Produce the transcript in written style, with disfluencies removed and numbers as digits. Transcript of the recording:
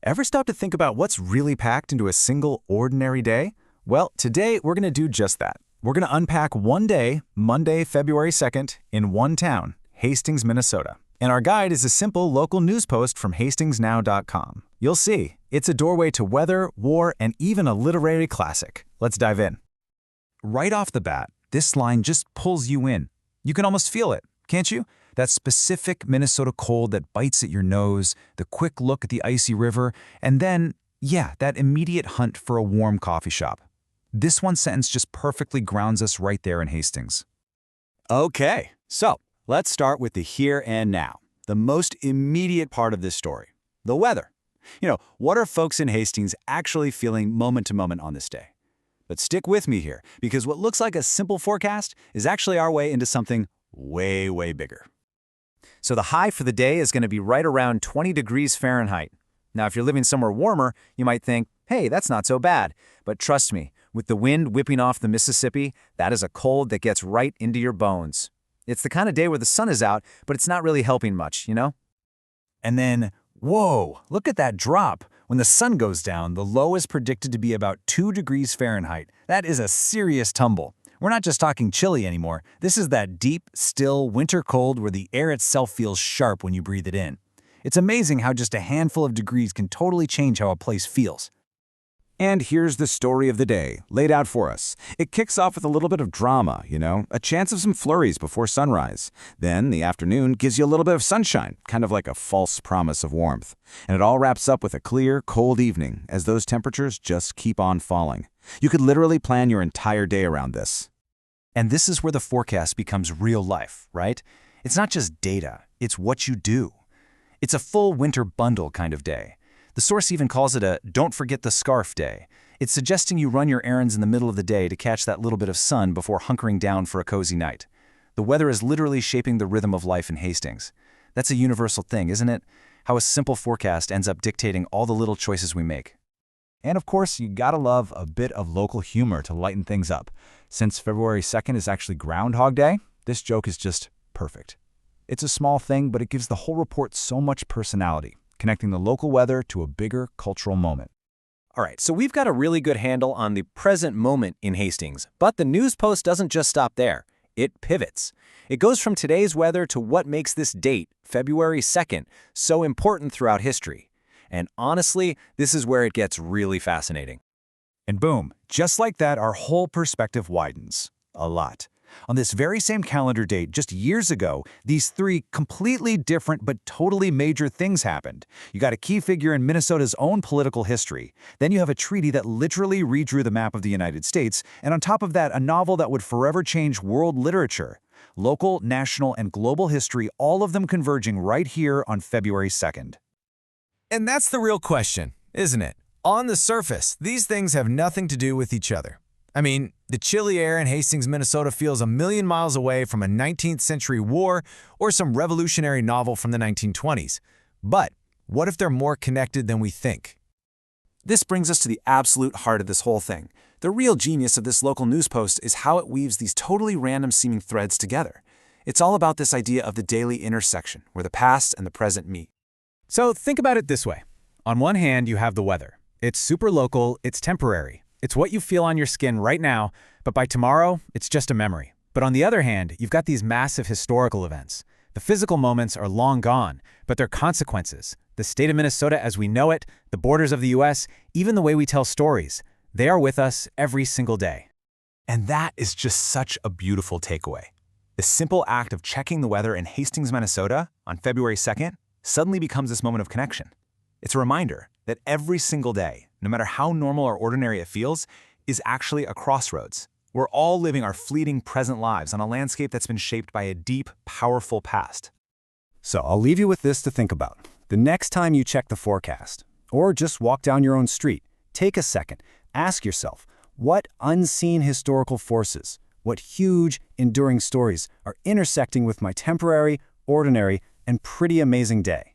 Ever stop to think about what's really packed into a single ordinary day? Well, today we're going to do just that. We're going to unpack one day, Monday, February 2nd, in one town, Hastings, Minnesota. And our guide is a simple local news post from hastingsnow.com. You'll see, it's a doorway to weather, war, and even a literary classic. Let's dive in. Right off the bat, this line just pulls you in. You can almost feel it, can't you? That specific Minnesota cold that bites at your nose, the quick look at the icy river, and then, that immediate hunt for a warm coffee shop. This one sentence just perfectly grounds us right there in Hastings. Okay, so let's start with the here and now, the most immediate part of this story, the weather. What are folks in Hastings actually feeling moment to moment on this day? But stick with me here, because what looks like a simple forecast is actually our way into something way, way bigger. So the high for the day is going to be right around 20 degrees Fahrenheit. Now, if you're living somewhere warmer, you might think, hey, that's not so bad. But trust me, with the wind whipping off the Mississippi, that is a cold that gets right into your bones. It's the kind of day where the sun is out, but it's not really helping much, And then, whoa, look at that drop. When the sun goes down, the low is predicted to be about 2 degrees Fahrenheit. That is a serious tumble. We're not just talking chilly anymore. This is that deep, still winter cold where the air itself feels sharp when you breathe it in. It's amazing how just a handful of degrees can totally change how a place feels. And here's the story of the day, laid out for us. It kicks off with a little bit of drama, a chance of some flurries before sunrise. Then the afternoon gives you a little bit of sunshine, kind of like a false promise of warmth. And it all wraps up with a clear, cold evening as those temperatures just keep on falling. You could literally plan your entire day around this. And this is where the forecast becomes real life, right? It's not just data, it's what you do. It's a full winter bundle kind of day. The source even calls it a don't forget the scarf day. It's suggesting you run your errands in the middle of the day to catch that little bit of sun before hunkering down for a cozy night. The weather is literally shaping the rhythm of life in Hastings. That's a universal thing, isn't it? How a simple forecast ends up dictating all the little choices we make. And of course, you gotta love a bit of local humor to lighten things up. Since February 2nd is actually Groundhog Day, this joke is just perfect. It's a small thing, but it gives the whole report so much personality, connecting the local weather to a bigger cultural moment. All right, so we've got a really good handle on the present moment in Hastings, but the news post doesn't just stop there. It pivots. It goes from today's weather to what makes this date, February 2nd, so important throughout history. And honestly, this is where it gets really fascinating. And boom, just like that, our whole perspective widens. A lot. On this very same calendar date, just years ago, these three completely different but totally major things happened. You got a key figure in Minnesota's own political history. Then you have a treaty that literally redrew the map of the United States. And on top of that, a novel that would forever change world literature. Local, national, and global history, all of them converging right here on February 2nd. And that's the real question, isn't it? On the surface, these things have nothing to do with each other. I mean, the chilly air in Hastings, Minnesota feels a million miles away from a 19th century war or some revolutionary novel from the 1920s. But what if they're more connected than we think? This brings us to the absolute heart of this whole thing. The real genius of this local news post is how it weaves these totally random seeming threads together. It's all about this idea of the daily intersection, where the past and the present meet. So think about it this way. On one hand, you have the weather. It's super local, it's temporary. It's what you feel on your skin right now, but by tomorrow, it's just a memory. But on the other hand, you've got these massive historical events. The physical moments are long gone, but their consequences, the state of Minnesota as we know it, the borders of the US, even the way we tell stories, they are with us every single day. And that is just such a beautiful takeaway. The simple act of checking the weather in Hastings, Minnesota on February 2nd suddenly becomes this moment of connection. It's a reminder that every single day, no matter how normal or ordinary it feels, is actually a crossroads. We're all living our fleeting present lives on a landscape that's been shaped by a deep, powerful past. So I'll leave you with this to think about. The next time you check the forecast, or just walk down your own street, take a second, ask yourself, what unseen historical forces, what huge, enduring stories are intersecting with my temporary, ordinary, and pretty amazing day?